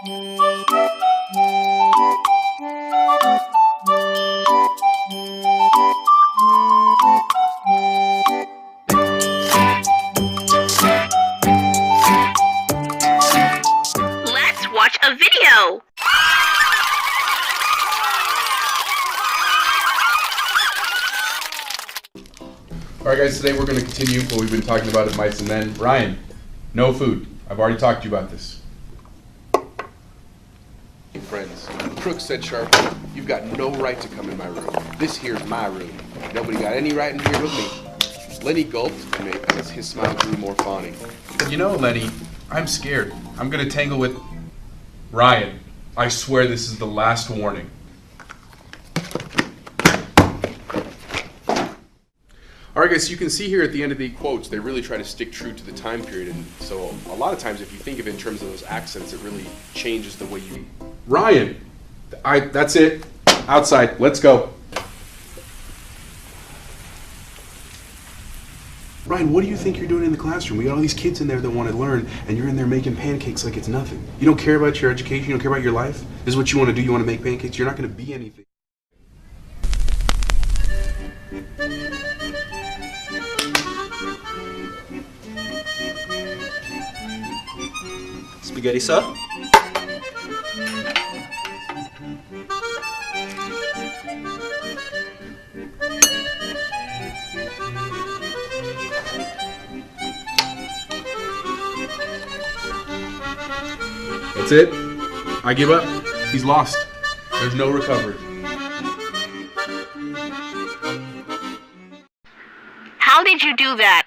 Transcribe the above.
Let's watch a video. Alright guys, today we're going to continue what we've been talking about at Mice and Men. Ryan, no food. I've already talked to you about this. Friends, Crook said sharply, you've got no right to come in my room. This here's my room. Nobody got any right in here but me. Lenny gulped as his smile grew more fawning. You know, Lenny, I'm scared. I'm going to tangle with Ryan. I swear this is the last warning. Alright guys, so you can see here at the end of the quotes, they really try to stick true to the time period, and so a lot of times if you think of it in terms of those accents, it really changes the way you... Ryan! That's it. Outside. Let's go. Ryan, what do you think you're doing in the classroom? We got all these kids in there that want to learn, and you're in there making pancakes like it's nothing. You don't care about your education, you don't care about your life? This is what you want to do, you want to make pancakes? You're not going to be anything. Spaghetti, sir? That's it. I give up. He's lost. There's no recovery. How did you do that?